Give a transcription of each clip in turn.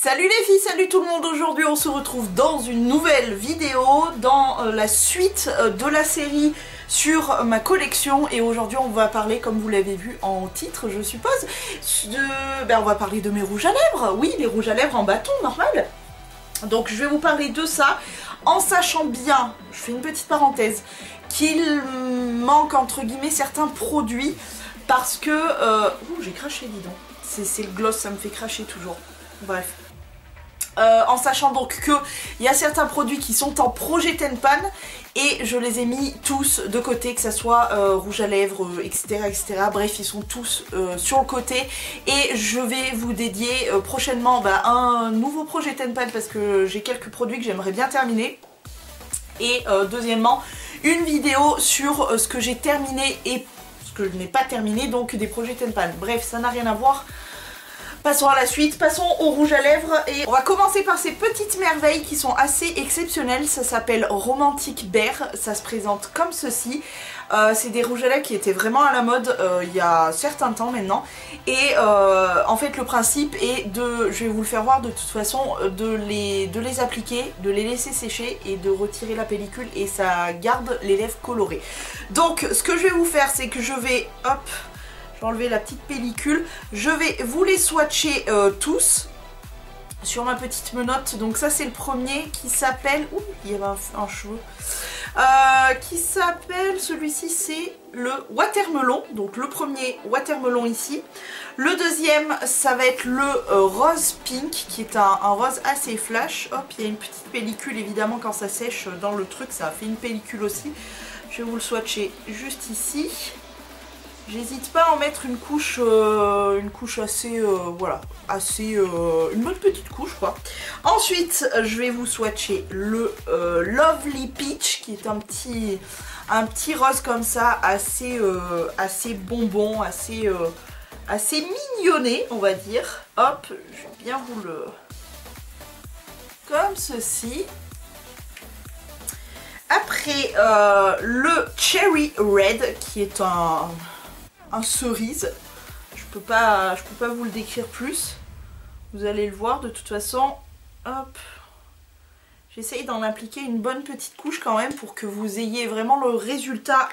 Salut les filles, salut tout le monde. Aujourd'hui on se retrouve dans une nouvelle vidéo, dans la suite de la série sur ma collection. Et aujourd'hui on va parler, comme vous l'avez vu en titre je suppose, on va parler de mes rouges à lèvres. Oui, les rouges à lèvres en bâton, normal. Donc je vais vous parler de ça, en sachant bien, je fais une petite parenthèse, qu'il manque entre guillemets certains produits parce que... Ouh, j'ai craché, dis donc. C'est le gloss, ça me fait cracher toujours. Bref. En sachant donc qu'il y a certains produits qui sont en projet Tenpan et je les ai mis tous de côté, que ça soit rouge à lèvres, etc., etc. Bref, ils sont tous sur le côté et je vais vous dédier prochainement un nouveau projet Tenpan parce que j'ai quelques produits que j'aimerais bien terminer. Et deuxièmement, une vidéo sur ce que j'ai terminé et ce que je n'ai pas terminé, donc des projets Tenpan. Bref, ça n'a rien à voir. Passons à la suite, passons au rouge à lèvres et on va commencer par ces petites merveilles qui sont assez exceptionnelles. Ça s'appelle Romantic Bear, ça se présente comme ceci. C'est des rouges à lèvres qui étaient vraiment à la mode il y a certains temps maintenant. Et en fait le principe est de, je vais vous le faire voir de toute façon, de les appliquer, de les laisser sécher et de retirer la pellicule et ça garde les lèvres colorées. Donc ce que je vais vous faire c'est que je vais, hop... je vais enlever la petite pellicule. Je vais vous les swatcher tous sur ma petite menotte. Donc ça c'est le premier qui s'appelle... Ouh, il y avait un cheveu. Qui s'appelle... Celui-ci c'est le Watermelon. Donc le premier Watermelon ici. Le deuxième ça va être le Rose Pink qui est un rose assez flash. Hop, il y a une petite pellicule évidemment quand ça sèche dans le truc. Ça a fait une pellicule aussi. Je vais vous le swatcher juste ici. J'hésite pas à en mettre une couche assez, voilà, assez, une bonne petite couche quoi. Ensuite, je vais vous swatcher le Lovely Peach qui est un petit rose comme ça, assez, assez bonbon, assez mignonné on va dire. Hop, je vais bien vous le... comme ceci. Après, le Cherry Red qui est un cerise, je peux pas vous le décrire plus, vous allez le voir de toute façon. Hop, j'essaye d'en appliquer une bonne petite couche quand même pour que vous ayez vraiment le résultat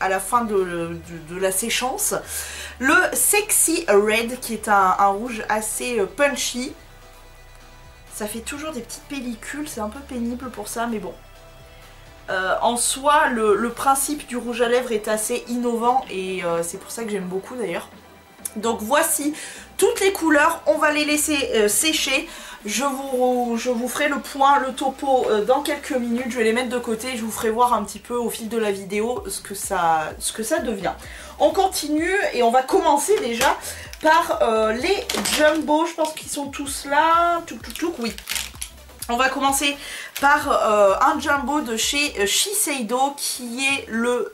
à la fin de la séchance. Le Sexy Red qui est un rouge assez punchy, ça fait toujours des petites pellicules, c'est un peu pénible pour ça mais bon. En soi, le principe du rouge à lèvres est assez innovant et c'est pour ça que j'aime beaucoup d'ailleurs. Donc voici toutes les couleurs, on va les laisser sécher. Je vous ferai le point, le topo dans quelques minutes, je vais les mettre de côté et je vous ferai voir un petit peu au fil de la vidéo ce que ça devient. On continue et on va commencer déjà par les Jumbo, je pense qu'ils sont tous là, oui. On va commencer par un jumbo de chez Shiseido qui est le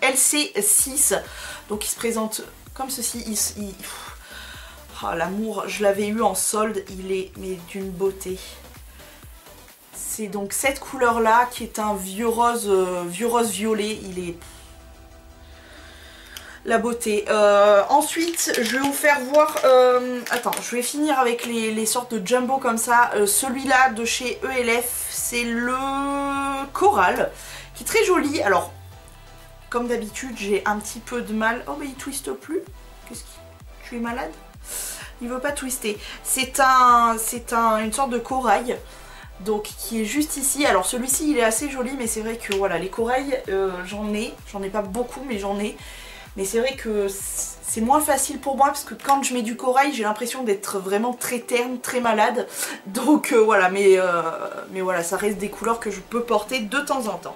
LC6. Donc il se présente comme ceci. Oh, l'amour, je l'avais eu en solde, il est mais d'une beauté. C'est donc cette couleur là qui est un vieux rose violet. Il est... la beauté. Ensuite, je vais vous faire voir... attends, je vais finir avec les sortes de jumbo comme ça. Celui-là de chez ELF, c'est le Coral, qui est très joli. Alors, comme d'habitude, j'ai un petit peu de mal... Oh, mais il twiste plus. Qu'est-ce qui... Tu es malade? Il veut pas twister. C'est une sorte de corail. Donc, qui est juste ici. Alors, celui-ci, il est assez joli, mais c'est vrai que, voilà, les corails, j'en ai pas beaucoup, mais j'en ai. Mais c'est vrai que c'est moins facile pour moi parce que quand je mets du corail, j'ai l'impression d'être vraiment très terne, très malade. Donc voilà, mais voilà, ça reste des couleurs que je peux porter de temps en temps.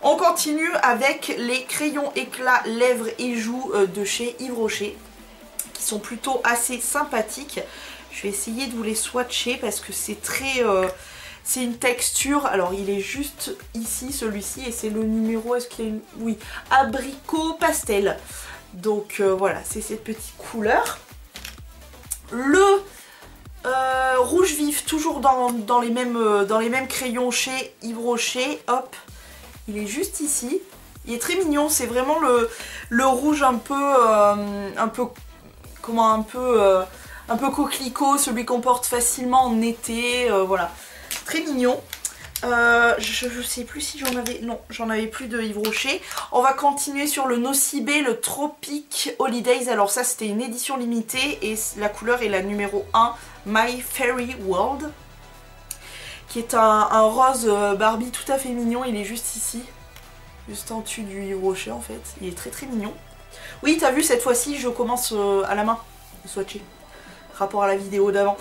On continue avec les crayons éclat lèvres et joues de chez Yves Rocher, qui sont plutôt assez sympathiques. Je vais essayer de vous les swatcher parce que c'est très... c'est une texture, alors il est juste ici celui-ci et c'est le numéro, est-ce qu'il y a une... Oui, abricot pastel. Donc voilà, c'est cette petite couleur. Le rouge vif, toujours dans les mêmes crayons chez Yves Rocher. Hop, il est juste ici. Il est très mignon, c'est vraiment le rouge un peu un peu coquelicot, celui qu'on porte facilement en été, voilà. Très mignon. Je sais plus si j'en avais... Non, j'en avais plus de Yves Rocher. On va continuer sur le Nocibé, le Tropic Holidays. Alors ça, c'était une édition limitée et la couleur est la numéro 1, My Fairy World. Qui est un rose Barbie tout à fait mignon. Il est juste ici. Juste en dessus du Yves Rocher en fait. Il est très très mignon. Oui, t'as vu, cette fois-ci, je commence à la main. Le swatcher. Rapport à la vidéo d'avant.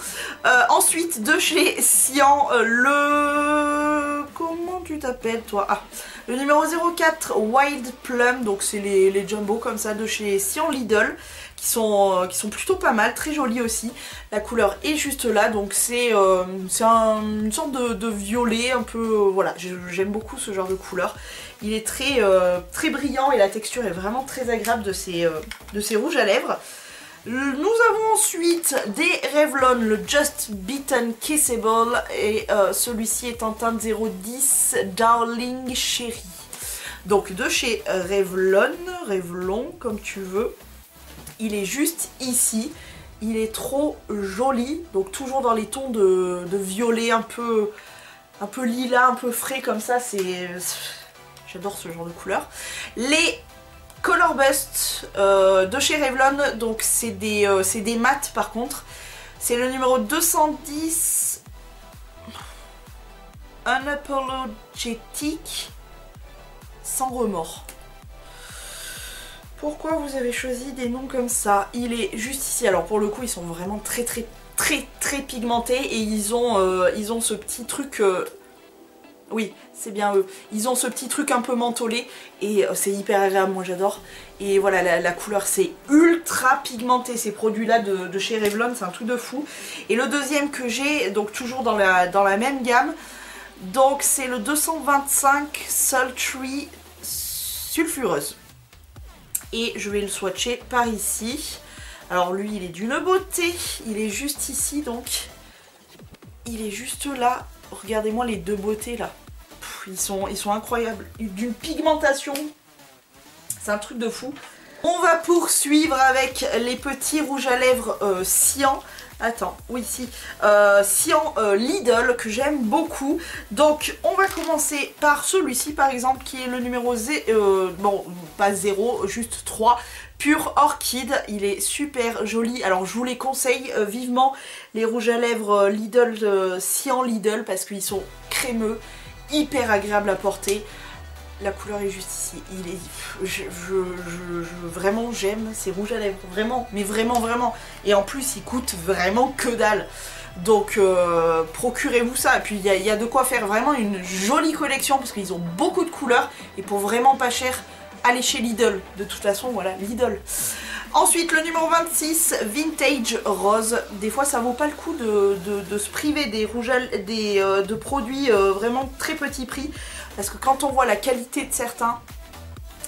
Ensuite, de chez Sian, le... Comment tu t'appelles, toi? Ah, le numéro 04, Wild Plum. Donc, c'est les jumbo comme ça de chez Sian Lidl. Qui sont plutôt pas mal, très jolis aussi. La couleur est juste là. Donc, c'est une sorte de violet un peu... voilà, j'aime beaucoup ce genre de couleur. Il est très brillant et la texture est vraiment très agréable de ces rouges à lèvres. Nous avons ensuite des Revlon, le Just Beaten Kissable et celui-ci est en teinte 010 Darling Cherry. Donc de chez Revlon comme tu veux. Il est juste ici, il est trop joli, donc toujours dans les tons de violet un peu lilas, un peu frais comme ça, j'adore ce genre de couleur. Les Color Bust de chez Revlon, donc c'est des mats par contre. C'est le numéro 210 Unapologetic sans remords. Pourquoi vous avez choisi des noms comme ça? Il est juste ici. Alors pour le coup ils sont vraiment très pigmentés et ils ont ce petit truc... oui, c'est bien eux. Ils ont ce petit truc un peu mentholé et c'est hyper agréable, moi j'adore. Et voilà, la couleur c'est ultra pigmenté, ces produits là de chez Revlon, c'est un truc de fou. Et le deuxième que j'ai, donc toujours dans la même gamme, donc c'est le 225 Sultry Sulfureuse. Et je vais le swatcher par ici. Alors lui il est d'une beauté, il est juste ici donc. Il est juste là. Regardez-moi les deux beautés là. Ils sont incroyables. D'une pigmentation. C'est un truc de fou. On va poursuivre avec les petits rouges à lèvres Sian. Attends, oui, si. Sian Lidl, que j'aime beaucoup. Donc, on va commencer par celui-ci, par exemple, qui est le numéro 0. Bon, pas 0, juste 3. Pure Orchid. Il est super joli. Alors, je vous les conseille vivement, les rouges à lèvres Lidl, Sian Lidl, parce qu'ils sont crémeux, hyper agréables à porter. La couleur est juste ici. Il est, vraiment j'aime ces rouges à lèvres, vraiment, mais vraiment. Et en plus, ils coûtent vraiment que dalle. Donc, procurez-vous ça. Et puis, il y a de quoi faire vraiment une jolie collection parce qu'ils ont beaucoup de couleurs et pour vraiment pas cher, allez chez Lidl. De toute façon, voilà, Lidl. Ensuite, le numéro 26, Vintage Rose. Des fois, ça vaut pas le coup de se priver des rouges de produits vraiment très petit prix. Parce que quand on voit la qualité de certains,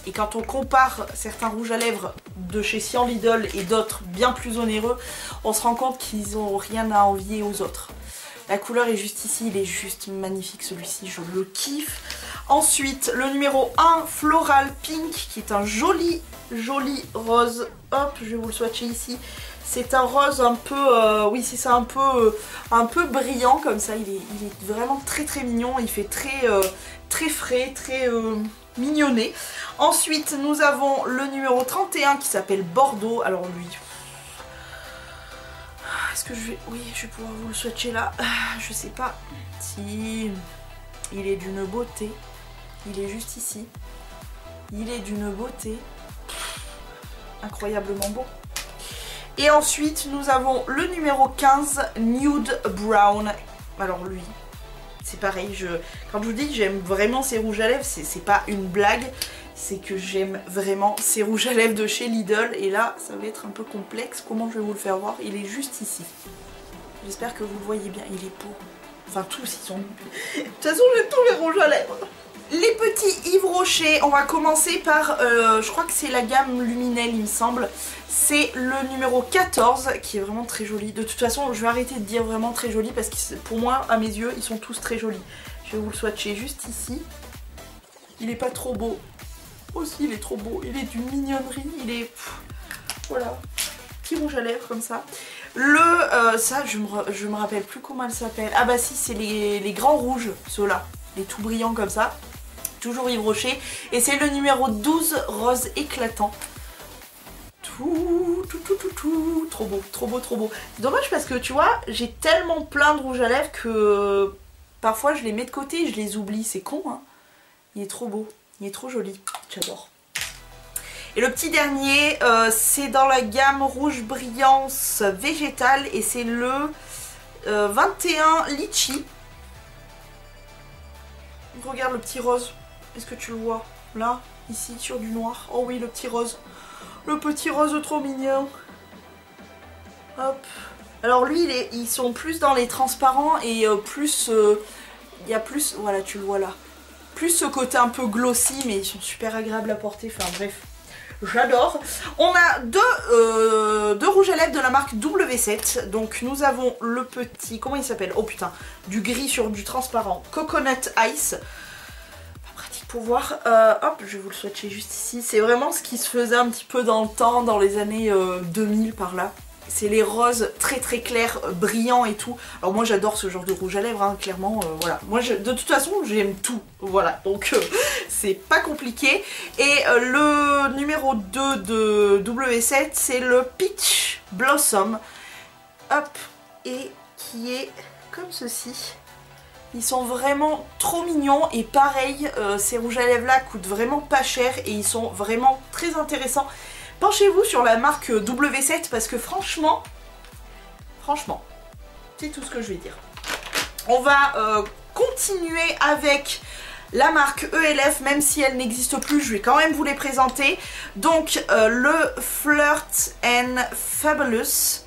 et quand on compare certains rouges à lèvres de chez Sian Lidl et d'autres bien plus onéreux, on se rend compte qu'ils n'ont rien à envier aux autres. La couleur est juste ici, il est juste magnifique celui-ci, je le kiffe. Ensuite, le numéro 1, Floral Pink, qui est un joli rose. Hop, je vais vous le swatcher ici. C'est un rose un peu, oui c'est ça, un peu brillant comme ça. Il est vraiment très mignon. Il fait très frais, très mignonné. Ensuite, nous avons le numéro 31 qui s'appelle Bordeaux. Alors lui, est-ce que je vais... Oui, je vais pouvoir vous le swatcher là. Je sais pas. Si... Il est d'une beauté. Il est juste ici. Il est d'une beauté. Incroyablement beau. Et ensuite, nous avons le numéro 15, Nude Brown. Alors lui, c'est pareil. Quand je vous dis que j'aime vraiment ces rouges à lèvres, c'est pas une blague. C'est que j'aime vraiment ces rouges à lèvres de chez Lidl. Et là, ça va être un peu complexe. Comment je vais vous le faire voir? Il est juste ici. J'espère que vous le voyez bien. Il est beau. Enfin, tous, ils sont... De toute façon, j'ai tous mes rouges à lèvres. Les petits Yves Rocher, on va commencer par, je crois que c'est la gamme Luminelle, il me semble. C'est le numéro 14, qui est vraiment très joli. De toute façon, je vais arrêter de dire vraiment très joli, parce que pour moi, à mes yeux, ils sont tous très jolis. Je vais vous le swatcher juste ici. Il est pas trop beau. Aussi, il est trop beau. Il est d'une mignonnerie. Il est... voilà. Petit rouge à lèvres comme ça. Ça, je me rappelle plus comment elle s'appelle. Ah bah si, c'est les grands rouges, ceux-là. Les tout brillants comme ça. Toujours Yves Rocher. Et c'est le numéro 12, rose éclatant. Trop beau, trop beau, trop beau. C'est dommage parce que tu vois, j'ai tellement plein de rouge à lèvres que parfois je les mets de côté et je les oublie. C'est con, hein. Il est trop beau, il est trop joli. J'adore. Et le petit dernier, c'est dans la gamme rouge brillance végétale et c'est le 21 litchi. Regarde le petit rose. Est-ce que tu le vois? Là, ici, sur du noir. Oh oui, le petit rose. Le petit rose trop mignon. Hop. Alors lui, ils sont plus dans les transparents et plus... il y a plus... Voilà, tu le vois là. Plus ce côté un peu glossy, mais ils sont super agréables à porter. Enfin bref, j'adore. On a deux rouges à lèvres de la marque W7. Donc nous avons le petit... Comment il s'appelle? Oh putain. Du gris sur du transparent. Coconut Ice. Pour voir, hop, je vais vous le swatcher juste ici. C'est vraiment ce qui se faisait un petit peu dans le temps, dans les années 2000 par là. C'est les roses très très clairs, brillants et tout. Alors moi j'adore ce genre de rouge à lèvres, hein, clairement, voilà. Moi de toute façon j'aime tout, voilà. Donc c'est pas compliqué. Et le numéro 2 de W7, c'est le Peach Blossom. Hop, et qui est comme ceci. Ils sont vraiment trop mignons et pareil, ces rouges à lèvres là coûtent vraiment pas cher et ils sont vraiment très intéressants. Penchez-vous sur la marque W7 parce que franchement, c'est tout ce que je vais dire. On va continuer avec la marque ELF, même si elle n'existe plus, je vais quand même vous les présenter. Donc le Flirt and Fabulous,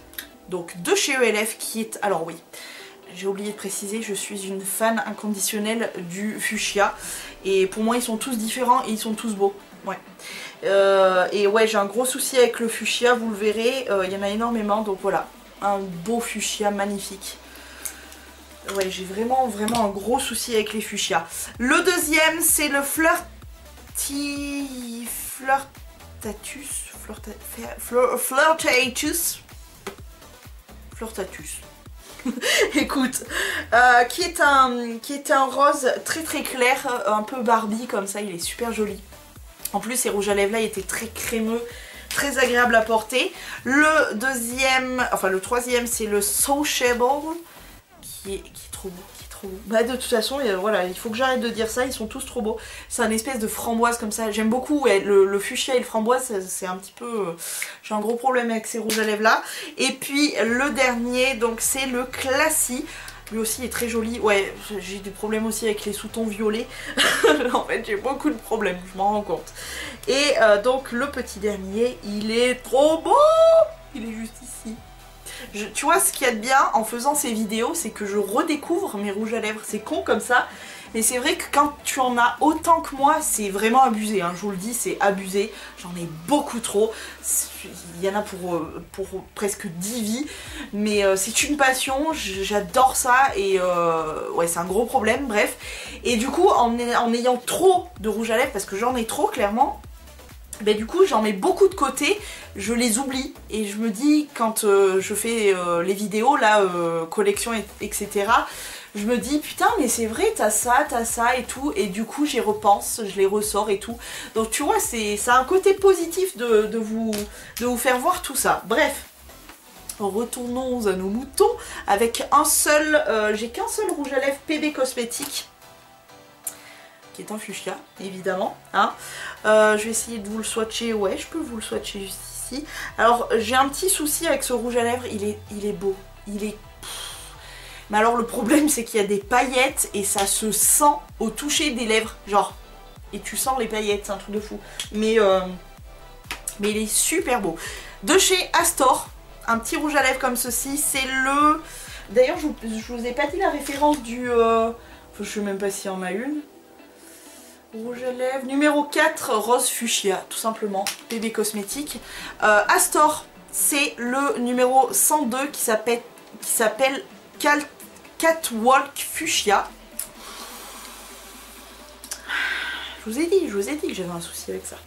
donc de chez ELF qui est... Alors oui, j'ai oublié de préciser, je suis une fan inconditionnelle du fuchsia. Et pour moi, ils sont tous différents et ils sont tous beaux. Ouais. Et ouais, j'ai un gros souci avec le fuchsia, vous le verrez. Il y en a énormément, donc voilà. Un beau fuchsia magnifique. Ouais, j'ai vraiment un gros souci avec les fuchsias. Le deuxième, c'est le Flirtatus. Écoute, qui est un rose très très clair, un peu Barbie comme ça, il est super joli. En plus ces rouges à lèvres là étaient très crémeux, très agréable à porter. Le deuxième, enfin le troisième, c'est le Sociable, qui est trop beau, Bah de toute façon, voilà, il faut que j'arrête de dire ça, ils sont tous trop beaux. C'est un espèce de framboise comme ça, j'aime beaucoup, ouais, le fuchsia et le framboise, c'est un petit peu... j'ai un gros problème avec ces rouges à lèvres là. Et puis le dernier, donc c'est le Classy. Lui aussi est très joli. Ouais, j'ai des problèmes aussi avec les sous-tons violets. En fait, j'ai beaucoup de problèmes, je m'en rends compte. Et donc le petit dernier, il est trop beau. Il est juste ici. Tu vois, ce qu'il y a de bien en faisant ces vidéos, c'est que je redécouvre mes rouges à lèvres. C'est con comme ça, mais c'est vrai que quand tu en as autant que moi, c'est vraiment abusé, hein. Je vous le dis, c'est abusé. J'en ai beaucoup trop. Il y en a pour presque 10 vies. Mais c'est une passion, j'adore ça. Et ouais, c'est un gros problème, bref. Et du coup, en ayant trop de rouge à lèvres, parce que j'en ai trop, clairement, ben du coup j'en mets beaucoup de côté, je les oublie et je me dis quand je fais les vidéos là, collection etc, je me dis putain mais c'est vrai t'as ça et tout, et du coup j'y repense, je les ressors et tout. Donc tu vois, ça a un côté positif de vous faire voir tout ça. Bref, retournons à nos moutons avec un seul, j'ai qu'un seul rouge à lèvres PB Cosmétiques, qui est un fuchsia, évidemment. Hein. Je vais essayer de vous le swatcher. Ouais, je peux vous le swatcher juste ici. Alors, j'ai un petit souci avec ce rouge à lèvres. Il est beau. Il est... Mais alors, le problème, c'est qu'il y a des paillettes et ça se sent au toucher des lèvres. Genre, et tu sens les paillettes, c'est un truc de fou. Mais il est super beau. De chez Astor, un petit rouge à lèvres comme ceci. C'est le... D'ailleurs, je vous ai pas dit la référence du... Je sais même pas s'il y en a une. Rouge à lèvres, numéro 4, rose fuchsia, tout simplement, PB Cosmétiques. Astor, c'est le numéro 102 qui s'appelle Catwalk Fuchsia. Je vous ai dit que j'avais un souci avec ça.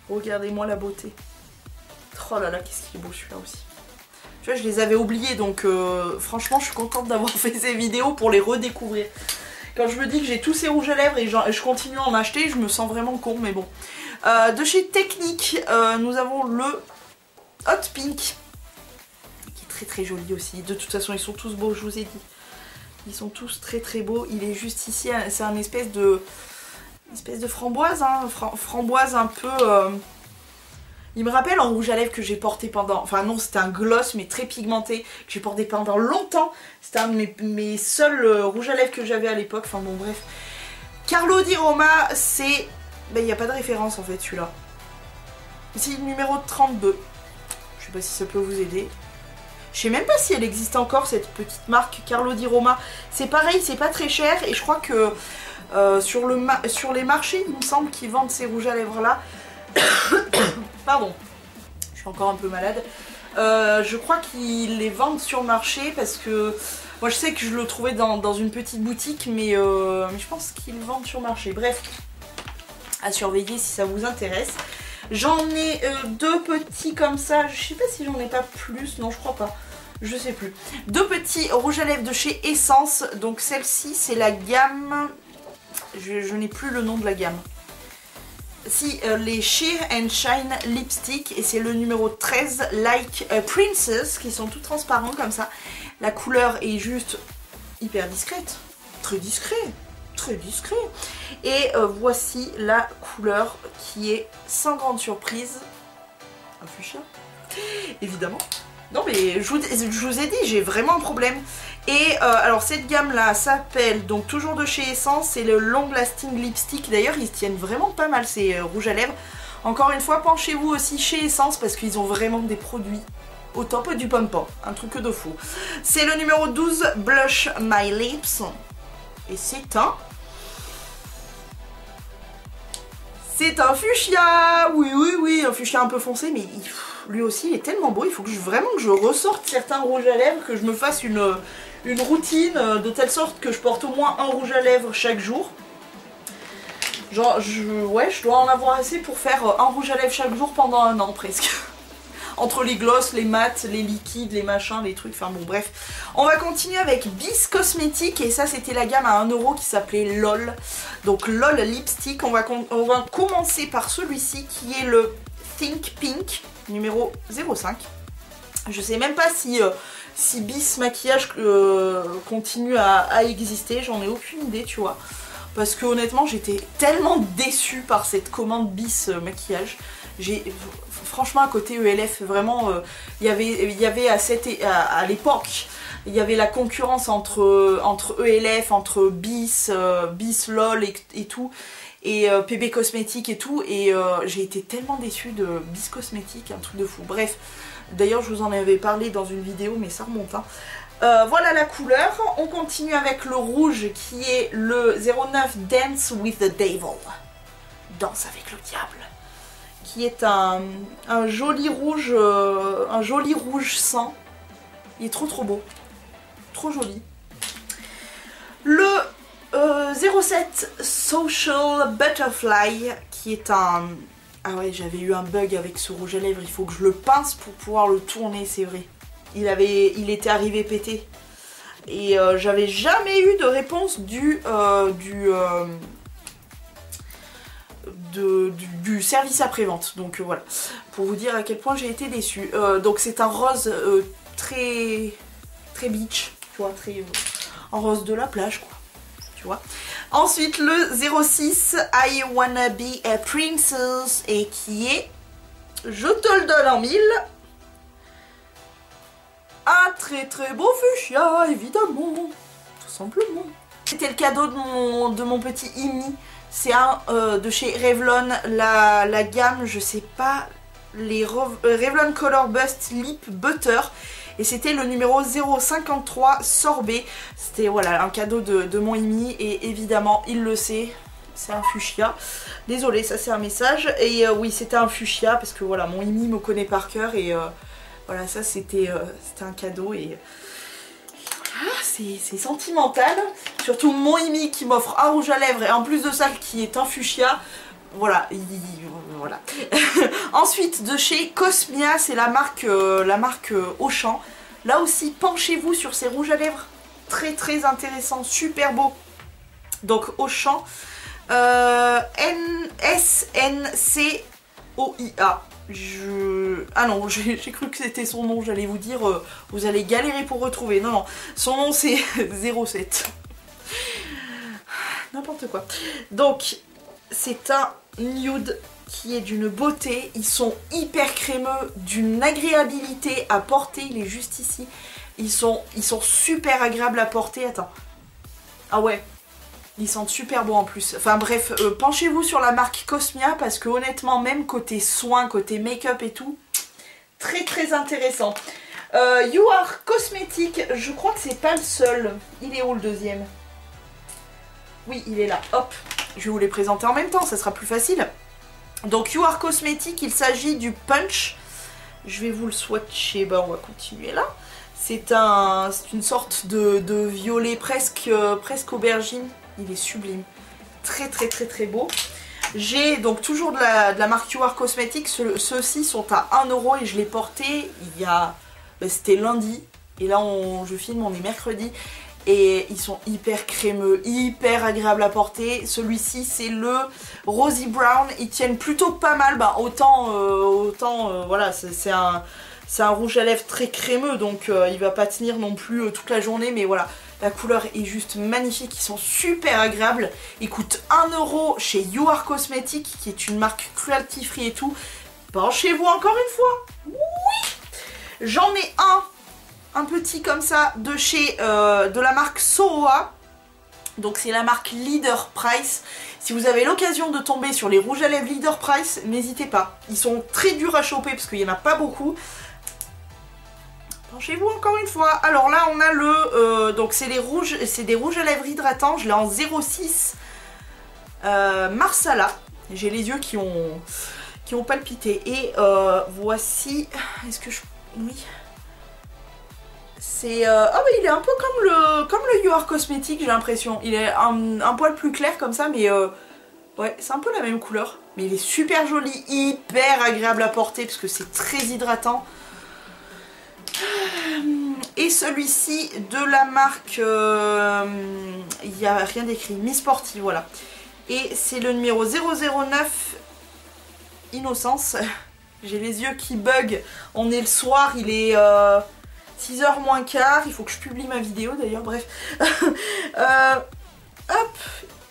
Regardez-moi la beauté. Oh là là, qu'est-ce qu'il est beau celui-là aussi. Tu vois, je les avais oubliés, donc franchement, je suis contente d'avoir fait ces vidéos pour les redécouvrir. Quand je me dis que j'ai tous ces rouges à lèvres et je continue à en acheter, je me sens vraiment con, mais bon. De chez Technique, nous avons le Hot Pink, qui est très très joli aussi. De toute façon, ils sont tous beaux, je vous ai dit. Ils sont tous très très beaux. Il est juste ici, c'est un espèce de framboise, hein, framboise un peu... Il me rappelle un rouge à lèvres que j'ai porté pendant... Enfin non, c'était un gloss mais très pigmenté que j'ai porté pendant longtemps. C'était un de mes seuls rouges à lèvres que j'avais à l'époque. Enfin bon bref. Carlo Di Roma, c'est... Ben il n'y a pas de référence en fait celui-là. C'est le numéro 32. Je sais pas si ça peut vous aider. Je sais même pas si elle existe encore cette petite marque Carlo Di Roma. C'est pareil, c'est pas très cher et je crois que sur les marchés, il me semble qu'ils vendent ces rouges à lèvres là. Pardon, je suis encore un peu malade. Je crois qu'ils les vendent sur le marché parce que moi je sais que je le trouvais dans une petite boutique, mais je pense qu'ils le vendent sur le marché. Bref, à surveiller si ça vous intéresse. J'en ai deux petits comme ça. Je sais pas si j'en ai pas plus. Non, je crois pas. Je sais plus. Deux petits rouges à lèvres de chez Essence. Donc celle-ci, c'est la gamme... Je n'ai plus le nom de la gamme. Si, les Sheer and Shine Lipstick. Et c'est le numéro 13, Like a Princess. Qui sont tout transparents comme ça. La couleur est juste hyper discrète. Très discret. Très discret. Et voici la couleur qui est sans grande surprise. Un fuchsia. Évidemment. Non mais je vous ai dit, j'ai vraiment un problème. Et alors cette gamme là s'appelle, donc toujours de chez Essence, c'est le Long Lasting Lipstick. D'ailleurs ils tiennent vraiment pas mal ces rouges à lèvres. Encore une fois, penchez-vous aussi chez Essence parce qu'ils ont vraiment des produits au top du pompon. Un truc de fou. C'est le numéro 12, Blush My Lips. Et c'est un... C'est un fuchsia. Oui, oui, oui, un fuchsia un peu foncé, mais lui aussi il est tellement beau. Il faut que vraiment que je ressorte certains rouges à lèvres, que je me fasse une routine de telle sorte que je porte au moins un rouge à lèvres chaque jour. Genre, ouais, je dois en avoir assez pour faire un rouge à lèvres chaque jour pendant un an presque. Entre les glosses, les mats, les liquides, les machins, les trucs, enfin bon bref. On va continuer avec Bis Cosmetics et ça c'était la gamme à 1 € qui s'appelait LOL. Donc LOL Lipstick, on va commencer par celui-ci qui est le Think Pink, numéro 05. Je sais même pas si Bis Maquillage continue à exister, j'en ai aucune idée tu vois. Parce que honnêtement j'étais tellement déçue par cette commande Bis Maquillage. Franchement à côté ELF vraiment il y avait à l'époque il y avait la concurrence entre ELF, entre Bis LOL et tout et PB Cosmetics et tout et j'ai été tellement déçue de Bis Cosmetics, un truc de fou. Bref, d'ailleurs je vous en avais parlé dans une vidéo mais ça remonte hein. Voilà la couleur. On continue avec le rouge qui est le 09 Dance with the Devil. Danse avec le diable. Qui est un joli rouge sang. Il est trop trop beau. Trop joli. Le 07 Social Butterfly qui est un... Ah ouais, j'avais eu un bug avec ce rouge à lèvres. Il faut que je le pince pour pouvoir le tourner, c'est vrai. Il était arrivé pété. Et j'avais jamais eu de réponse du service après-vente. Donc voilà, pour vous dire à quel point j'ai été déçue. Donc c'est un rose très beach, tu vois, très en rose de la plage quoi, tu vois. Ensuite le 06 I Wanna Be a Princess et qui est, je te le donne en 1000, un très très beau fuchsia évidemment, tout simplement. C'était le cadeau de mon petit Imi. C'est un de chez Revlon, la gamme, je sais pas, les Revlon Color Bust Lip Butter. Et c'était le numéro 053 Sorbet. C'était voilà un cadeau de mon Imi et évidemment il le sait, c'est un fuchsia. Désolée, ça c'est un message. Et oui, c'était un fuchsia parce que voilà, mon Imi me connaît par cœur et voilà, ça c'était un cadeau et... C'est sentimental, surtout mon Imi qui m'offre un rouge à lèvres et en plus de ça qui est un fuchsia, Voilà, voilà. Ensuite, de chez Cosmia, c'est la marque Auchan. Là aussi, penchez-vous sur ces rouges à lèvres. Très très intéressant, super beau. Donc Auchan. SNCOIA. Ah non, j'ai cru que c'était son nom, j'allais vous dire, vous allez galérer pour retrouver. Non, non, son nom c'est 07. N'importe quoi. Donc, c'est un nude qui est d'une beauté. Ils sont hyper crémeux, d'une agréabilité à porter. Il est juste ici. Ils sont super agréables à porter. Attends. Ah ouais. Ils sentent super bon en plus. Enfin bref, penchez-vous sur la marque Cosmia parce que honnêtement, même côté soins, côté make-up et tout, très très intéressant. You Are Cosmetic, je crois que c'est pas le seul. Il est où le deuxième? Oui, il est là. Hop, je vais vous les présenter en même temps, ça sera plus facile. Donc You Are Cosmetic, il s'agit du Punch. Je vais vous le swatcher, bah on va continuer là. C'est une sorte de violet presque aubergine. Il est sublime. Très très très très beau. J'ai donc toujours de la marque You Are Cosmetic. Ceux-ci sont à 1 € et je l'ai porté il y a... Bah, c'était lundi. Et là je filme, on est mercredi. Et ils sont hyper crémeux, hyper agréables à porter. Celui-ci c'est le Rosy Brown. Ils tiennent plutôt pas mal. Bah, autant voilà, c'est un rouge à lèvres très crémeux. Donc il va pas tenir non plus toute la journée. Mais voilà, la couleur est juste magnifique. Ils sont super agréables. Ils coûtent 1 € chez You Are Cosmetic, qui est une marque cruelty free et tout. Penchez-vous encore une fois. Oui. J'en ai un petit comme ça de chez de la marque Sohoa. Donc c'est la marque Leader Price. Si vous avez l'occasion de tomber sur les rouges à lèvres Leader Price, n'hésitez pas. Ils sont très durs à choper parce qu'il n'y en a pas beaucoup. Penchez-vous encore une fois. Alors là on a le... donc c'est des rouges à lèvres hydratants. Je l'ai en 06 Marsala. J'ai les yeux qui ont palpité. Et voici... Est-ce que je... Oui... C'est... Ah mais il est un peu comme le You Are Cosmetic, j'ai l'impression. Il est un poil plus clair comme ça, mais ouais, c'est un peu la même couleur. Mais il est super joli, hyper agréable à porter parce que c'est très hydratant. Et celui-ci de la marque... il n'y a rien d'écrit, Miss Sporty, voilà. Et c'est le numéro 009 Innocence. J'ai les yeux qui bug. On est le soir, il est... 6h moins quart, il faut que je publie ma vidéo d'ailleurs, bref. Hop,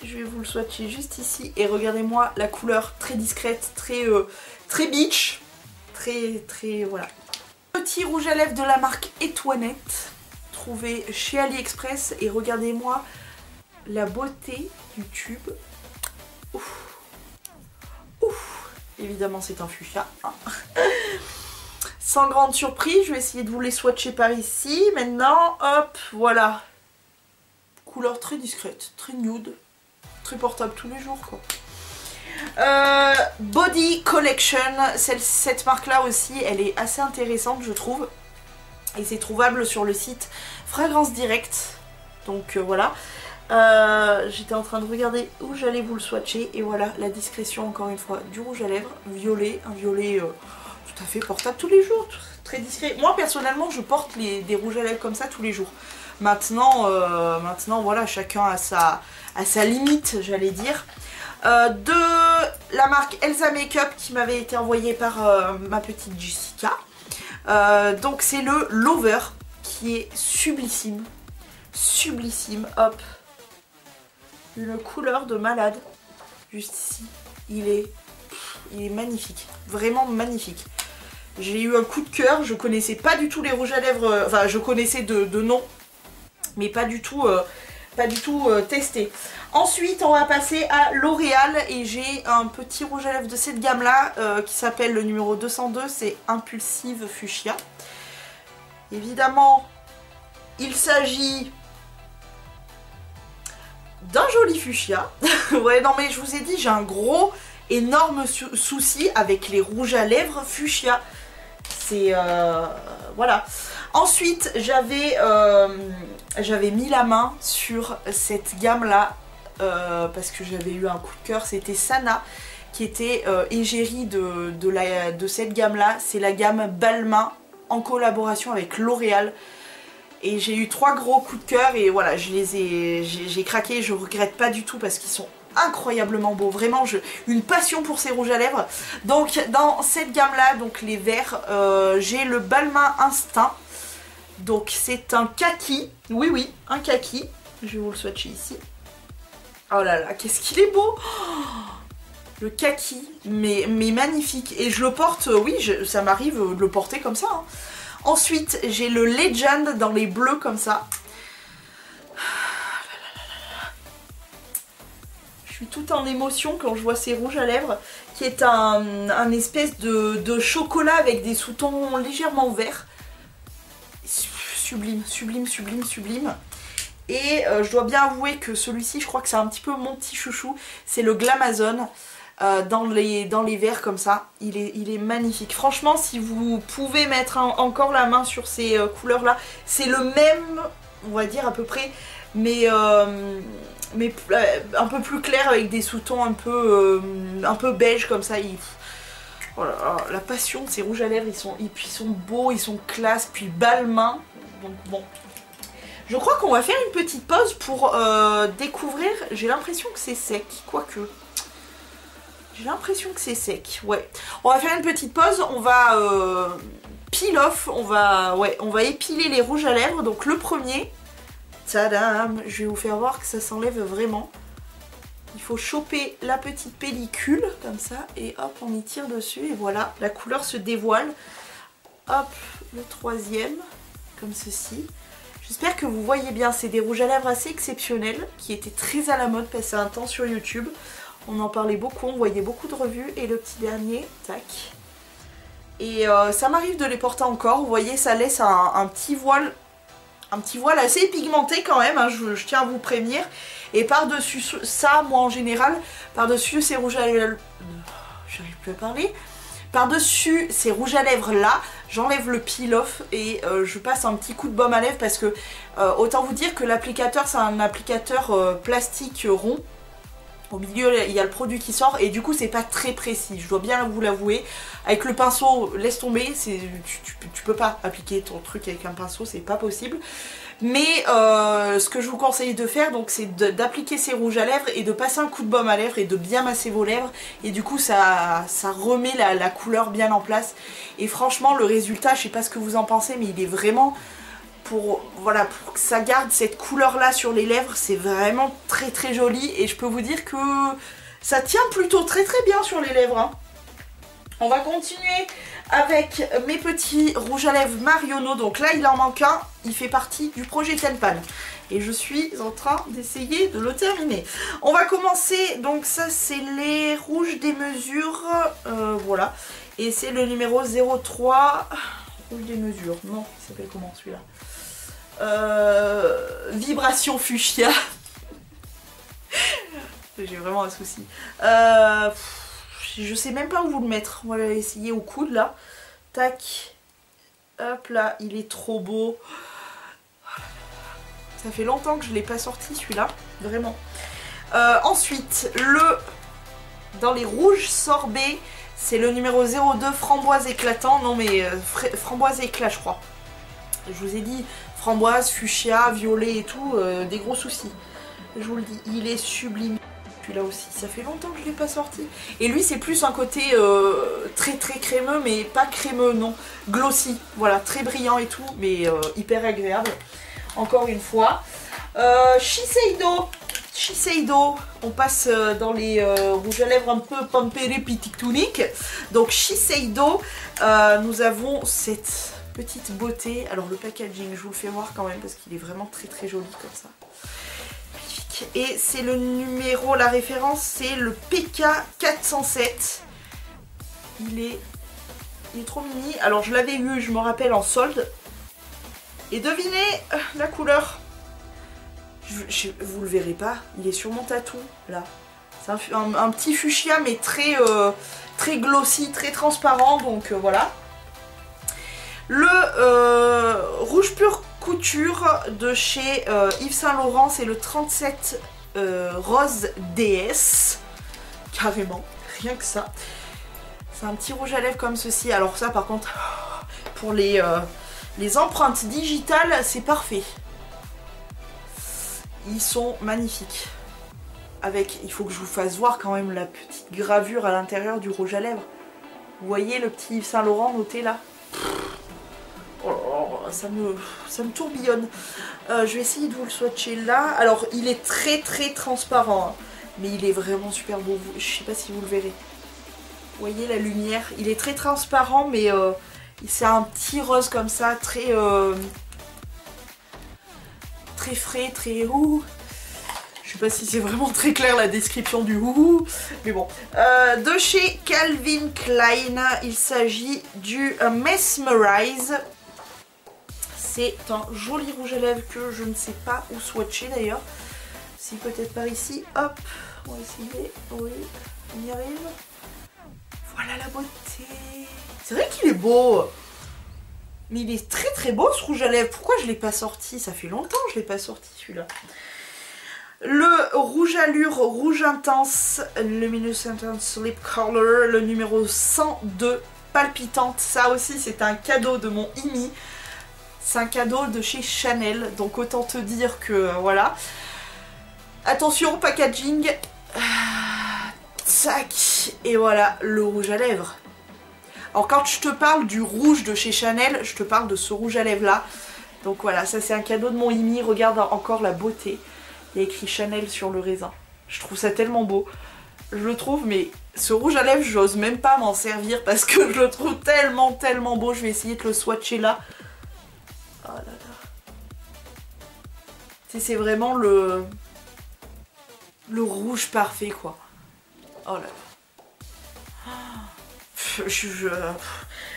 je vais vous le swatcher juste ici. Et regardez-moi la couleur très discrète, très beach. Très, voilà. Petit rouge à lèvres de la marque Etoinette, trouvé chez AliExpress. Et regardez-moi la beauté du tube. Ouf. Ouf. Évidemment c'est un fuchsia. Sans grande surprise, je vais essayer de vous les swatcher par ici. Maintenant, hop, voilà. Couleur très discrète, très nude, très portable tous les jours, quoi. Body Collection, cette marque-là aussi, elle est assez intéressante, je trouve. Et c'est trouvable sur le site Fragrance Direct. Donc voilà. J'étais en train de regarder où j'allais vous le swatcher. Et voilà, la discrétion, encore une fois, du rouge à lèvres, violet, un violet... tout à fait portable tous les jours, très discret. Moi personnellement je porte des rouges à lèvres comme ça tous les jours. Maintenant voilà, chacun a sa limite, j'allais dire. De la marque Elsa Makeup qui m'avait été envoyée par ma petite Jessica. Donc c'est le Lover qui est sublissime. Sublissime, hop. Une couleur de malade. Juste ici, il est magnifique, vraiment magnifique. J'ai eu un coup de cœur, je connaissais pas du tout les rouges à lèvres, enfin je connaissais de nom, mais pas du tout testé. Ensuite on va passer à L'Oréal et j'ai un petit rouge à lèvres de cette gamme là qui s'appelle le numéro 202, c'est Impulsive Fuchsia. Évidemment il s'agit d'un joli fuchsia. Ouais non mais je vous ai dit, j'ai un gros énorme souci avec les rouges à lèvres fuchsia. C'est... voilà. Ensuite, j'avais mis la main sur cette gamme-là parce que j'avais eu un coup de cœur. C'était Sana qui était égérie de cette gamme là. C'est la gamme Balmain en collaboration avec L'Oréal. Et j'ai eu 3 gros coups de cœur et voilà, j'ai craqué, je regrette pas du tout parce qu'ils sont incroyablement beaux. Vraiment, une passion pour ces rouges à lèvres. Donc dans cette gamme là, donc les verts, j'ai le Balmain Instinct. Donc c'est un kaki, oui oui, un kaki. Je vais vous le swatcher ici. Oh là là, qu'est-ce qu'il est beau! Le kaki, mais magnifique. Et je le porte, oui, ça m'arrive de le porter comme ça. Hein. Ensuite, j'ai le Legend dans les bleus comme ça. Je suis toute en émotion quand je vois ces rouges à lèvres, qui est un espèce de chocolat avec des sous-tons légèrement verts. Sublime, sublime, sublime, sublime. Et je dois bien avouer que celui-ci, je crois que c'est un petit peu mon petit chouchou. C'est le Glamazon. Dans les verres comme ça, il est magnifique. Franchement, si vous pouvez mettre encore la main sur ces couleurs là, c'est le même, on va dire à peu près, mais un peu plus clair avec des sous-tons un peu beige comme ça. Oh là là, la passion de ces rouges à lèvres, ils sont beaux, ils sont classe, puis Balmain. Donc bon, je crois qu'on va faire une petite pause pour découvrir. J'ai l'impression que c'est sec, quoique. J'ai l'impression que c'est sec, ouais. On va faire une petite pause, on va peel off, on va épiler les rouges à lèvres. Donc le premier, tadam, je vais vous faire voir que ça s'enlève vraiment. Il faut choper la petite pellicule, comme ça, et hop, on y tire dessus, et voilà, la couleur se dévoile. Hop, le troisième, comme ceci. J'espère que vous voyez bien, c'est des rouges à lèvres assez exceptionnels, qui étaient très à la mode, passé un temps sur YouTube. On en parlait beaucoup, on voyait beaucoup de revues. Et le petit dernier, tac. Et ça m'arrive de les porter encore. Vous voyez, ça laisse un petit voile assez pigmenté quand même, hein, je tiens à vous prévenir. Et par-dessus ça, moi en général, par-dessus ces rouges à lèvres... J'arrive plus à parler. Par-dessus ces rouges à lèvres là, j'enlève le peel-off et je passe un petit coup de baume à lèvres parce que autant vous dire que l'applicateur, c'est un applicateur plastique rond. Au milieu, il y a le produit qui sort et du coup, c'est pas très précis. Je dois bien vous l'avouer. Avec le pinceau, laisse tomber. Tu peux pas appliquer ton truc avec un pinceau, c'est pas possible. Mais ce que je vous conseille de faire, donc, c'est d'appliquer ces rouges à lèvres et de passer un coup de baume à lèvres et de bien masser vos lèvres. Et du coup, ça remet la couleur bien en place. Et franchement, le résultat, je sais pas ce que vous en pensez, mais il est vraiment... Pour que ça garde cette couleur là sur les lèvres, c'est vraiment très très joli et je peux vous dire que ça tient plutôt très très bien sur les lèvres. Hein. On va continuer avec mes petits rouges à lèvres Marionneau. Donc là il en manque un, il fait partie du projet Tenpan et je suis en train d'essayer de le terminer. On va commencer, donc ça c'est les rouges des mesures, voilà, et c'est le numéro 03, rouge des mesures, non, il s'appelle comment celui-là? Vibration fuchsia. J'ai vraiment un souci. Je sais même pas où vous le mettre. On va essayer au coude là. Tac. Hop là, il est trop beau. Ça fait longtemps que je l'ai pas sorti celui-là. Vraiment. Ensuite, dans les rouges sorbets, c'est le numéro 02 framboise éclatant. Non mais framboise éclat je crois. Je vous ai dit framboise, fuchsia, violet et tout, des gros soucis. Je vous le dis, il est sublime. Celui-là aussi, ça fait longtemps que je ne l'ai pas sorti. Et lui, c'est plus un côté très très crémeux, mais pas crémeux, non. Glossy, voilà, très brillant et tout, mais hyper agréable. Encore une fois. Shiseido. Shiseido, on passe dans les rouges à lèvres un peu pampéré pititounique. Donc Shiseido, nous avons cette... petite beauté. Alors le packaging, je vous le fais voir quand même parce qu'il est vraiment très très joli comme ça. Magnifique. Et c'est le numéro, la référence, c'est le PK407. Il est trop mini. Alors je l'avais eu, je me rappelle, en solde. Et devinez la couleur. Vous le verrez pas, il est sur mon tatou, là. C'est un petit fuchsia mais très, très glossy, très transparent, donc voilà. Le rouge pure couture de chez Yves Saint Laurent, c'est le 37 rose DS, carrément. rien que ça. C'est un petit rouge à lèvres comme ceci. Alors ça par contre, pour les empreintes digitales, c'est parfait. Ils sont magnifiques. Avec, il faut que je vous fasse voir quand même la petite gravure à l'intérieur du rouge à lèvres. Vous voyez le petit Yves Saint Laurent noté là? Oh, ça me tourbillonne. Je vais essayer de vous le swatcher là. Alors il est très transparent, hein, mais il est vraiment super beau. Je sais pas si vous le verrez. Vous voyez la lumière? Il est très transparent, mais c'est un petit rose comme ça, très frais, très ouh. Je sais pas si c'est vraiment très clair la description du ouh, mais bon. De chez Calvin Klein, il s'agit du Mesmerize. C'est un joli rouge à lèvres que je ne sais pas où swatcher d'ailleurs. Si peut-être par ici, hop, on va essayer, oui, on y arrive. Voilà la beauté. C'est vrai qu'il est beau. Mais il est très beau ce rouge à lèvres. Pourquoi je ne l'ai pas sorti? Ça fait longtemps que je ne l'ai pas sorti celui-là. Le rouge allure, rouge intense, Luminous Intense Lip Color, le numéro 102, palpitante. Ça aussi c'est un cadeau de mon Imi. C'est un cadeau de chez Chanel. Donc autant te dire que voilà. Attention, packaging. Tac. Et voilà le rouge à lèvres. Alors quand je te parle du rouge de chez Chanel, je te parle de ce rouge à lèvres là. Donc voilà, ça c'est un cadeau de mon Imi. Regarde encore la beauté. Il y a écrit Chanel sur le raisin. Je trouve ça tellement beau. Je le trouve, mais ce rouge à lèvres, j'ose même pas m'en servir parce que je le trouve tellement beau. Je vais essayer de le swatcher là. Oh là là. C'est vraiment le rouge parfait quoi. Oh là là. Je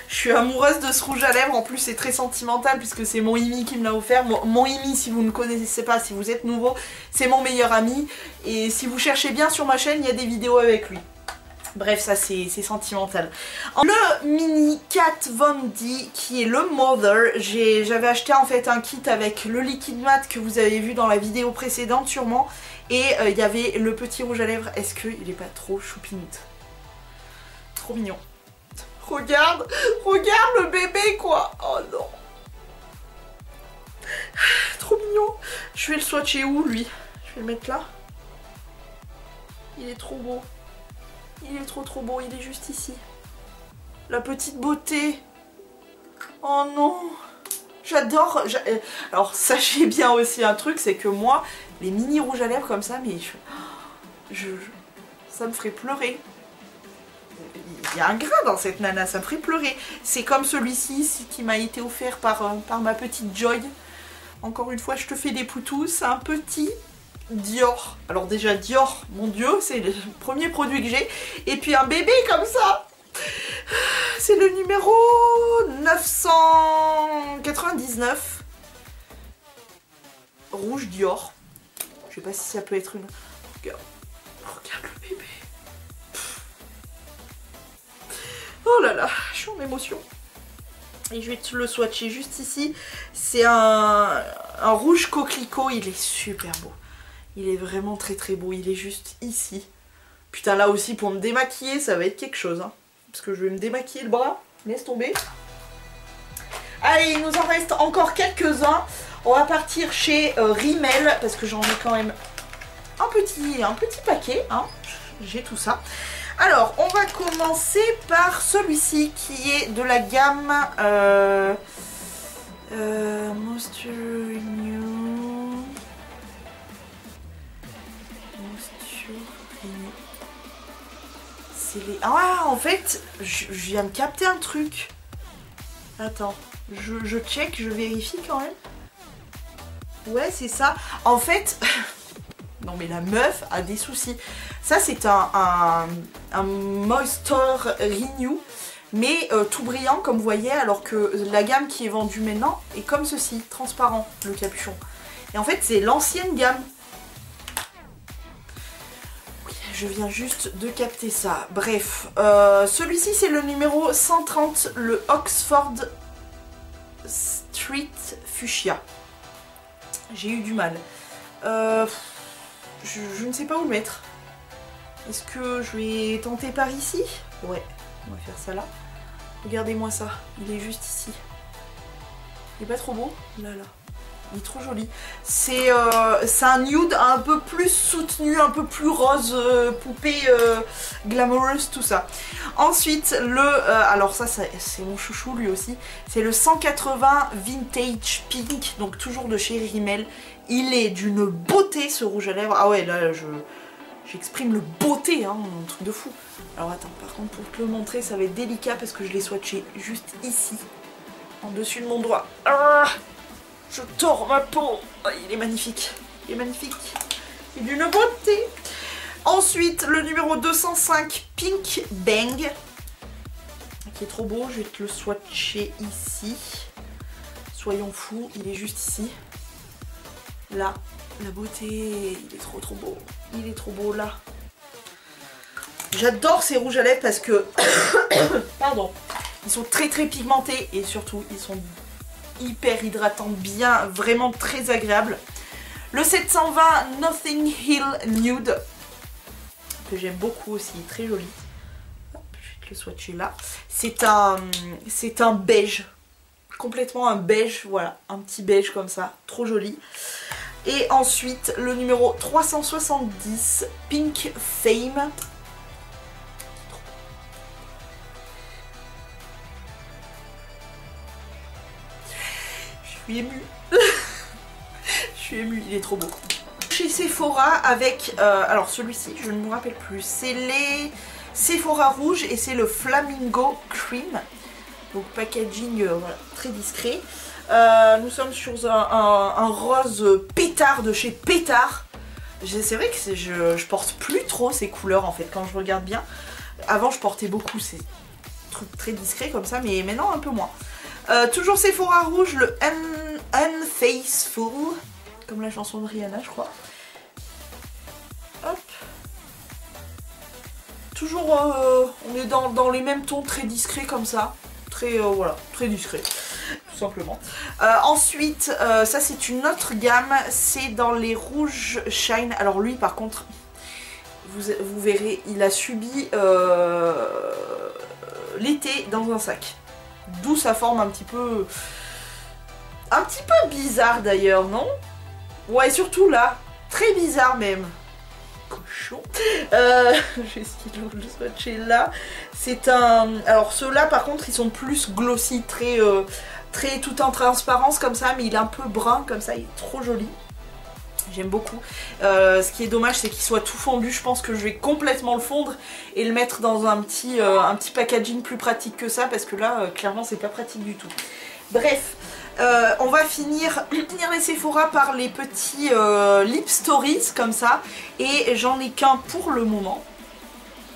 suis amoureuse de ce rouge à lèvres. En plus c'est très sentimental puisque c'est mon Imi qui me l'a offert. Mon Imi, si vous ne connaissez pas, si vous êtes nouveau, c'est mon meilleur ami. Et si vous cherchez bien sur ma chaîne, il y a des vidéos avec lui. Bref, ça c'est sentimental. Le mini Kat Von D qui est le Mother. J'avais acheté en fait un kit avec le liquide mat que vous avez vu dans la vidéo précédente sûrement. Et il y avait le petit rouge à lèvres. Est-ce qu'il est pas trop choupinoute? Trop mignon. Regarde le bébé quoi. Oh non. Trop mignon. Je vais le swatcher où lui? Je vais le mettre là. Il est trop beau. Il est trop beau, il est juste ici. La petite beauté. Oh non. J'adore. Alors sachez bien aussi un truc, c'est que moi, les mini rouges à lèvres comme ça, mais ça me ferait pleurer. Il y a un gras dans cette nana, ça me ferait pleurer. C'est comme celui-ci qui m'a été offert par ma petite Joy. Encore une fois, je te fais des poutous. C'est un petit Dior. Alors déjà Dior, mon dieu, c'est le premier produit que j'ai. Et puis un bébé comme ça. C'est le numéro 999. Rouge Dior. Je sais pas si ça peut être une... Regarde le bébé. Oh là là, je suis en émotion. Et je vais te le swatcher juste ici. C'est un rouge coquelicot, il est super beau. Il est vraiment très beau, il est juste ici. Putain, là aussi pour me démaquiller, ça va être quelque chose. Hein. Parce que je vais me démaquiller le bras, laisse tomber. Allez, il nous en reste encore quelques-uns. On va partir chez Rimmel, parce que j'en ai quand même un petit paquet. Hein. J'ai tout ça. Alors, on va commencer par celui-ci qui est de la gamme Moisture Renew. C'est les... Ah, en fait, je viens de capter un truc. Attends, je check, je vérifie quand même. Ouais, c'est ça. En fait... Non mais la meuf a des soucis. Ça c'est un Moisture Renew, mais tout brillant comme vous voyez, alors que la gamme qui est vendue maintenant est comme ceci, transparent le capuchon. Et en fait c'est l'ancienne gamme. Oui, je viens juste de capter ça. Bref, celui-ci c'est le numéro 130, le Oxford Street Fuchsia. J'ai eu du mal. Je ne sais pas où le mettre. Est-ce que je vais tenter par ici? Ouais, on va faire ça là. Regardez-moi ça, il est juste ici. Il est pas trop beau? Là, là. Il est trop joli. C'est un nude un peu plus soutenu, un peu plus rose, poupée glamoureuse, tout ça. Ensuite, alors ça c'est mon chouchou lui aussi. C'est le 180 Vintage Pink, donc toujours de chez Rimmel. Il est d'une beauté ce rouge à lèvres. Ah ouais, là j'exprime le beauté, hein, un truc de fou. Alors attends, par contre pour te le montrer, ça va être délicat parce que je l'ai swatché juste ici, en dessus de mon doigt. Ah, je tords ma peau. Oh, il est magnifique. Il est magnifique. Il est d'une beauté. Ensuite, le numéro 205, Pink Bang. Qui est trop beau. Je vais te le swatcher ici. Soyons fous. Il est juste ici. Là. La beauté. Il est trop beau. Il est trop beau là. J'adore ces rouges à lèvres parce que... Pardon. Ils sont très pigmentés. Et surtout, ils sont... hyper hydratant, bien, vraiment très agréable. Le 720 Nothing Hill Nude, que j'aime beaucoup aussi, très joli. Hop, je vais te le swatcher là. C'est un beige, complètement un beige, voilà, un petit beige comme ça, trop joli. Et ensuite, le numéro 370, Pink Fame. Je suis émue. Je suis émue, il est trop beau. Chez Sephora avec, alors celui-ci, je ne me rappelle plus, c'est les Sephora rouges et c'est le Flamingo Cream. Donc packaging voilà, très discret. Nous sommes sur un rose pétard de chez Pétard. C'est vrai que je porte plus trop ces couleurs en fait quand je regarde bien. Avant je portais beaucoup ces trucs très discrets comme ça, mais maintenant un peu moins. Toujours Sephora rouge, le Unfaithful, comme la chanson de Rihanna je crois. Hop. Toujours on est dans les mêmes tons très discrets comme ça. Très voilà, très discret tout simplement. Ensuite ça c'est une autre gamme, c'est dans les rouges Shine. Alors lui par contre vous verrez, il a subi l'été dans un sac. D'où sa forme un petit peu bizarre d'ailleurs, non? Ouais, surtout là, très bizarre même. Cochon. J'ai essayé de le swatcher là. C'est un... Alors ceux-là par contre ils sont plus glossy, très tout en transparence comme ça, mais il est un peu brun comme ça, il est trop joli. J'aime beaucoup. Ce qui est dommage c'est qu'il soit tout fondu. Je pense que je vais complètement le fondre et le mettre dans un petit packaging plus pratique que ça, parce que là clairement c'est pas pratique du tout. Bref, on va finir les Sephora par les petits Lip Stories comme ça, et j'en ai qu'un pour le moment.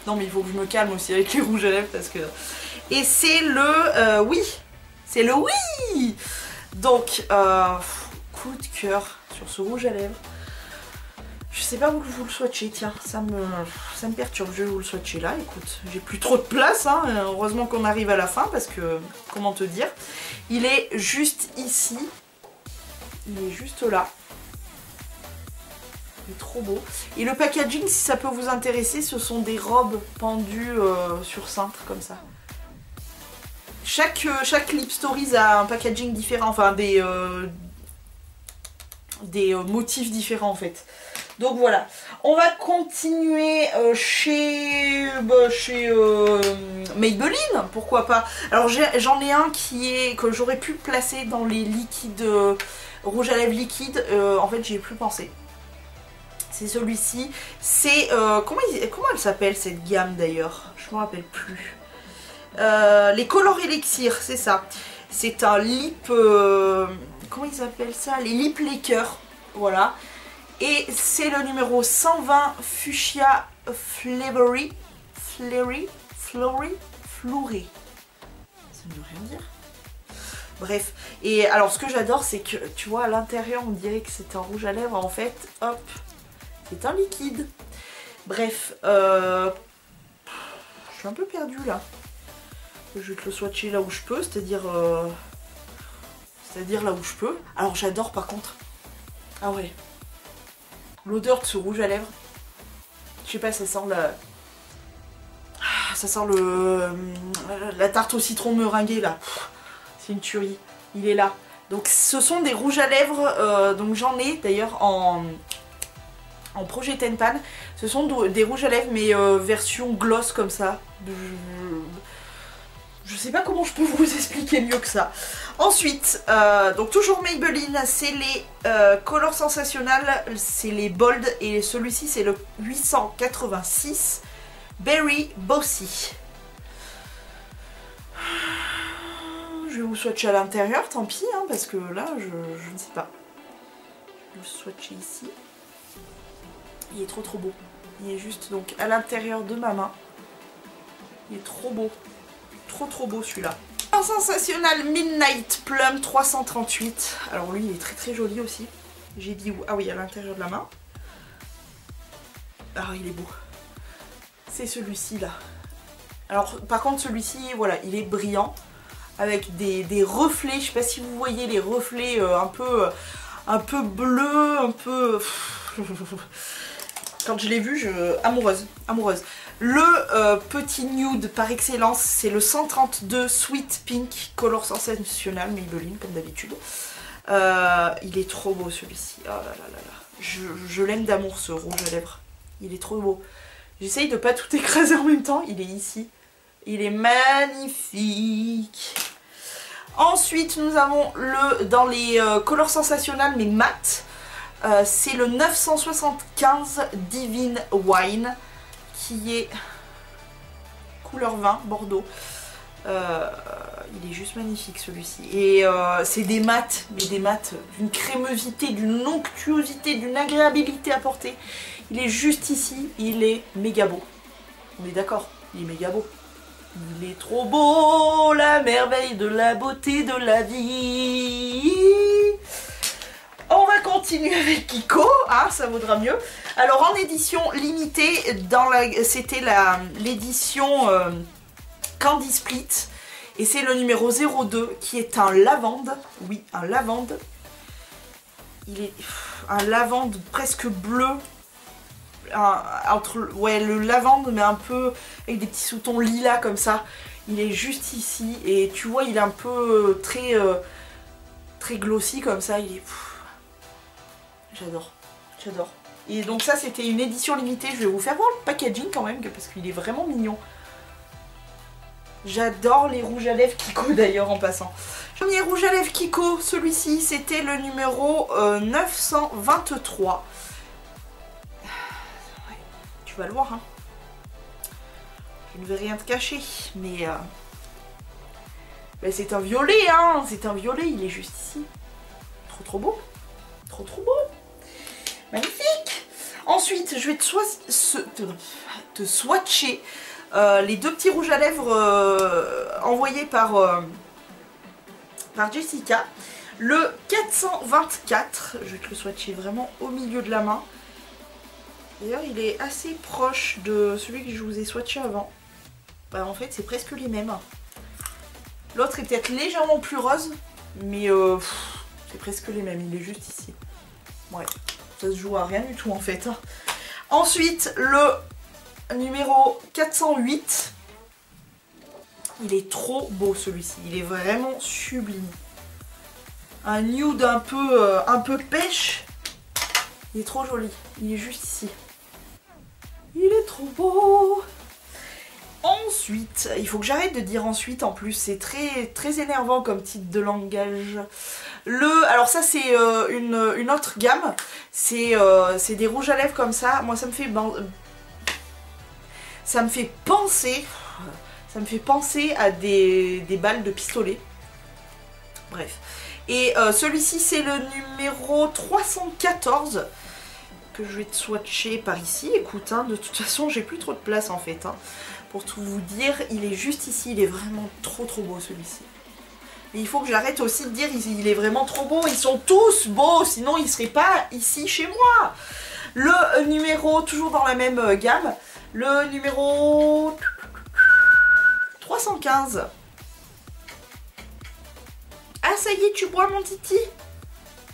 Non mais il faut que je me calme aussi avec les rouges à lèvres parce que... Et c'est le oui. C'est le oui. Donc coup de cœur sur ce rouge à lèvres. Je sais pas où vous le swatcher, tiens, ça me perturbe. Je vais vous le swatcher là, écoute, j'ai plus trop de place, hein. Heureusement qu'on arrive à la fin parce que, comment te dire, il est juste ici, il est juste là. Il est trop beau. Et le packaging, si ça peut vous intéresser, ce sont des robes pendues sur cintre comme ça. Chaque Lip Stories a un packaging différent, enfin des motifs différents en fait. Donc voilà, on va continuer chez Maybelline, pourquoi pas. Alors j'en ai un que j'aurais pu placer dans les liquides, rouge à lèvres liquide, en fait j'y ai plus pensé. C'est celui-ci, c'est, comment elle s'appelle cette gamme d'ailleurs? Je me rappelle plus. Les Color Elixir, c'est ça. C'est un lip, comment ils appellent ça? Les lip liqueurs, voilà. Et c'est le numéro 120 Fuchsia Fleury. Ça ne veut rien dire. Bref, et alors ce que j'adore c'est que tu vois à l'intérieur on dirait que c'est un rouge à lèvres, en fait, hop, c'est un liquide. Bref, je suis un peu perdue là. Je vais te le swatcher là où je peux, c'est-à-dire là où je peux. Alors j'adore par contre. Ah ouais. L'odeur de ce rouge à lèvres. je sais pas, ça sent la tarte au citron meringuée là. C'est une tuerie. Il est là. Donc ce sont des rouges à lèvres, donc j'en ai d'ailleurs en projet Tenpan. Ce sont des rouges à lèvres mais version gloss comme ça. Je sais pas comment je peux vous expliquer mieux que ça. Ensuite, donc toujours Maybelline, c'est les Color Sensationnel, c'est les Bold et celui-ci c'est le 886 Berry Bossy. Je vais vous swatcher à l'intérieur, tant pis, hein, parce que là, je ne sais pas. Je vais vous swatcher ici. Il est trop beau. Il est juste donc à l'intérieur de ma main. Il est trop beau. Trop beau celui-là. Un Sensationnel Midnight Plum 338. Alors lui, il est très joli aussi. J'ai dit où? Ah oui, à l'intérieur de la main. Ah, il est beau. C'est celui-ci là. Alors par contre celui-ci, voilà, il est brillant. Avec des reflets, je sais pas si vous voyez les reflets un peu bleus, un peu... Quand je l'ai vu, amoureuse. Le petit nude par excellence, c'est le 132 Sweet Pink Color Sensationnel Maybelline, comme d'habitude. Il est trop beau celui-ci. Oh là là. Je l'aime d'amour ce rouge à lèvres. Il est trop beau. J'essaye de pas tout écraser en même temps. Il est ici. Il est magnifique. Ensuite, nous avons dans les Color Sensationnel mais mat. C'est le 975 Divine Wine qui est couleur vin, Bordeaux. Il est juste magnifique celui-ci. Et c'est des mats, mais des mats d'une crémosité, d'une onctuosité, d'une agréabilité à porter. Il est juste ici, il est méga beau. On est d'accord, il est méga beau. Il est trop beau, la merveille de la beauté de la vie. On va continuer avec Kiko, hein, ça vaudra mieux. Alors en édition limitée, c'était l'édition Candy Split. Et c'est le numéro 02 qui est un lavande. Oui, un lavande. Il est un lavande presque bleu. Ouais, le lavande mais un peu avec des petits sous-tons lilas comme ça. Il est juste ici et tu vois il est un peu très glossy comme ça. Il est... J'adore. Et donc ça c'était une édition limitée. Je vais vous faire voir le packaging quand même parce qu'il est vraiment mignon. J'adore les rouges à lèvres Kiko d'ailleurs en passant. Premier rouge à lèvres Kiko, celui-ci c'était le numéro 923. Tu vas le voir, hein. Je ne vais rien te cacher, mais c'est un violet, hein. C'est un violet, il est juste ici. Trop beau. Trop beau. Magnifique. Ensuite, je vais te swatcher les deux petits rouges à lèvres envoyés par Jessica. Le 424, je vais te le swatcher vraiment au milieu de la main. D'ailleurs, il est assez proche de celui que je vous ai swatché avant. Bah, en fait, c'est presque les mêmes. L'autre est peut-être légèrement plus rose, mais c'est presque les mêmes. Il est juste ici. Ouais, ça se joue à rien du tout en fait. Ensuite, le numéro 408. Il est trop beau celui-ci. Il est vraiment sublime. Un nude un peu pêche. Il est trop joli. Il est juste ici. Il est trop beau. Ensuite, il faut que j'arrête de dire ensuite en plus, c'est très énervant comme titre de langage. Alors ça c'est une autre gamme, c'est des rouges à lèvres comme ça. Moi ça me fait penser à des balles de pistolet. Bref. Et celui-ci c'est le numéro 314. Que je vais te swatcher par ici. Écoute, hein, de toute façon j'ai plus trop de place en fait, hein. Pour tout vous dire, il est juste ici, il est vraiment trop beau celui-ci. Et il faut que j'arrête aussi de dire il est vraiment trop beau, ils sont tous beaux, sinon ils seraient pas ici chez moi. Le numéro, toujours dans la même gamme, le numéro 315. Ah ça y est, tu bois mon titi?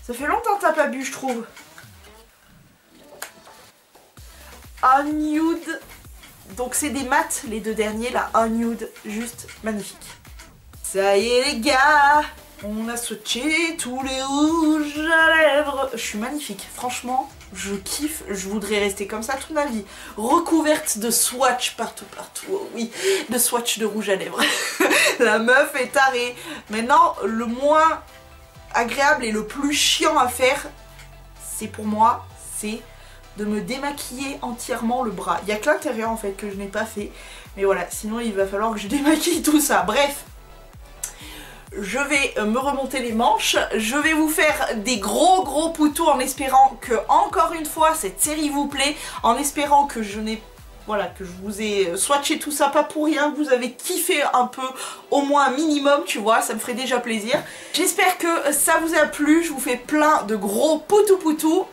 Ça fait longtemps que t'as pas bu je trouve. Unnude. Donc c'est des mats les deux derniers, la Unnude, juste magnifique. Ça y est les gars, on a swatché tous les rouges à lèvres. Je suis magnifique, franchement, je kiffe, je voudrais rester comme ça toute ma vie. Recouverte de swatch partout, oh oui, de swatch de rouge à lèvres. La meuf est tarée. Maintenant, le moins agréable et le plus chiant à faire, c'est pour moi, c'est de me démaquiller entièrement le bras. Il y a que l'intérieur en fait que je n'ai pas fait. Mais voilà, sinon il va falloir que je démaquille tout ça. Bref. Je vais me remonter les manches, je vais vous faire des gros poutous en espérant que, encore une fois, cette série vous plaît, en espérant que je n'ai... Voilà, que je vous ai swatché tout ça pas pour rien, que vous avez kiffé un peu, au moins un minimum, tu vois, ça me ferait déjà plaisir. J'espère que ça vous a plu, je vous fais plein de gros poutous.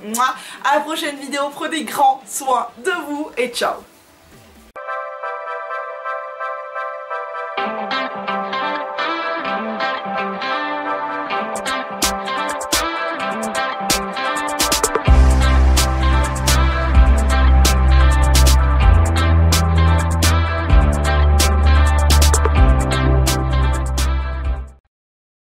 À la prochaine vidéo, prenez grand soin de vous et ciao.